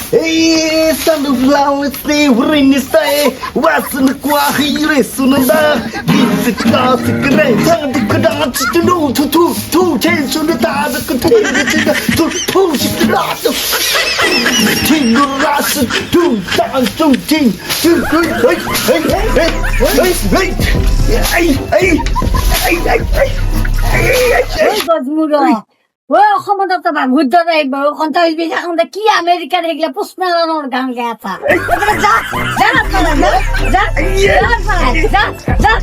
Sunflower stay rainy stay what's in the quahire sunanda this is classic great time to cut to know to change on the dad to rush to dance to ting ওই অসমত তো বাঘুদ্ধ যাইব কন্টাইল B এখন কি আমেরিকার এগুলা পুষ্পালনের গান গাতা যা যা যা যা যা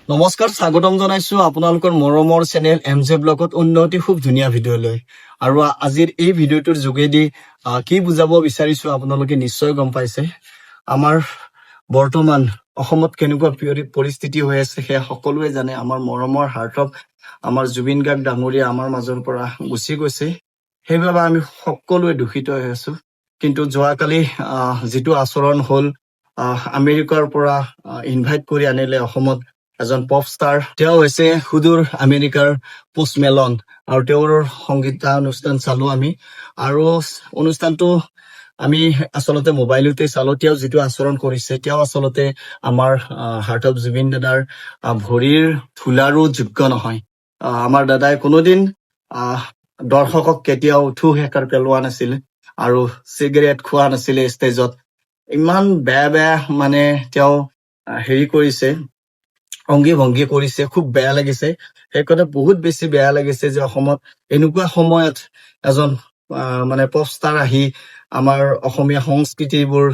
নমস্কাৰ স্বাগতম জনাইছো আপোনালোকৰ মৰমৰ চেনেল এমজে ব্লগত উন্নতি খুব ধুনীয়া ভিডিঅ' লৈ আৰু আজিৰ এই ভিডিঅ'টোৰ যোগেদি কি বুজাব বিচাৰিছো আপোনালোকে নিশ্চয় গম পাইছে আমাৰ বৰ্তমান অসমত কেনেকুৱা পৰিস্থিতি হৈ আছে সেয়া সকলোৱে জানে আমাৰ মৰমৰ হাৰ্টক আমাৰ জুবিন গাৰ্গ ডাঙৰীয়া আমাৰ মাজৰ পৰা গুচি গৈছে সেইবাবে আমি সকলোৱে দুখিত হৈ আছো কিন্তু যোৱাকালি যিটো আচৰণ হ'ল আমেৰিকাৰ পৰা ইনভাইট কৰি আনিলে অসমত এজন পপ ষ্টাৰ তেওঁ হৈছে সুদূৰ আমেৰিকাৰ পোষ্ট মেলন আৰু তেওঁৰ সংগীতানুষ্ঠান চালো আমি আৰু অনুষ্ঠানটো আমি আচলতে মোবাইলতে চালো তেওঁ যিটো আচৰণ কৰিছে তেওঁ আচলতে আমাৰ হাৰ্ট অফ জুবিন দাদাৰ ভৰিৰ ধূলাৰো যোগ্য নহয় আমাৰ দাদাই কোনোদিন দৰ্শকক কেতিয়াও থু হেকাৰ পেলোৱা নাছিল আৰু চিগাৰেট খোৱা নাছিলে ষ্টেজত ইমান বেয়া মানে তেওঁ হেৰি কৰিছে অংগী ভংগী কৰিছে খুব বেয়া লাগিছে সেইকাৰণে বহুত বেছি বেয়া লাগিছে যে অসমত এনেকুৱা সময়ত এজন মানে পপ ষ্টাৰ আহি আমাৰ অসমীয়া সংস্কৃতিবোৰ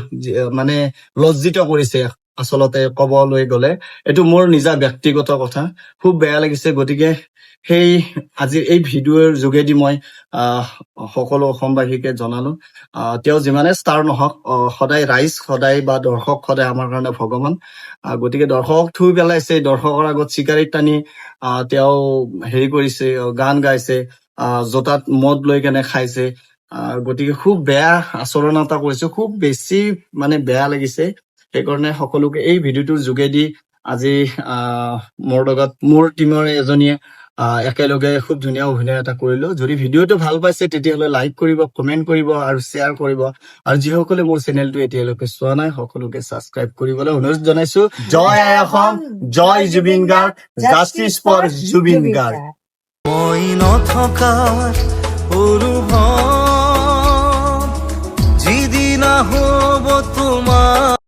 মানে লজ্জিত কৰিছে আচলতে ক'বলৈ গ'লে এইটো মোৰ নিজা ব্যক্তিগত কথা খুব বেয়া লাগিছে গতিকে সেই আজি এই ভিডিঅ'ৰ যোগেদি মই সকলো অসমবাসীকে জনালো তেওঁ যিমানে ষ্টাৰ নহওক সদায় ৰাইজ সদায় বা দৰ্শক সদায় আমাৰ কাৰণে ভগৱান গতিকে দৰ্শকক থুই পেলাইছে দৰ্শকৰ আগত চিগাৰেট টানি তেওঁ হেৰি কৰিছে গান গাইছে জোতাত মদ লৈ কেনে খাইছে গতিকে খুব বেয়া আচৰণ এটা কৰিছে খুব বেছি মানে বেয়া লাগিছে সেইকাৰণে সকলোকে এই ভিডিঅ'টোৰ যোগেদি আজি মোৰ লগত মোৰ টিমৰ এজনীয়ে একেলগে খুব ধুনীয়া অভিনয় এটা কৰিলো যদি ভিডিঅ'টো ভাল পাইছে তেতিয়াহ'লে লাইক কৰিব কমেণ্ট কৰিব আৰু শ্বেয়াৰ কৰিব আৰু যিসকলে মোৰ চেনেলটো এতিয়ালৈকে চোৱা নাই সকলোকে ছাবস্ক্ৰাইব কৰিবলৈ অনুৰোধ জনাইছো জয় আই অসম জয় জুবিন গাৰ্গ জাষ্টিছ ফৰ জুবিন গাৰ্গ মই নথকাৰ অনুভৱ যিদিনা হ'ব তোমাৰ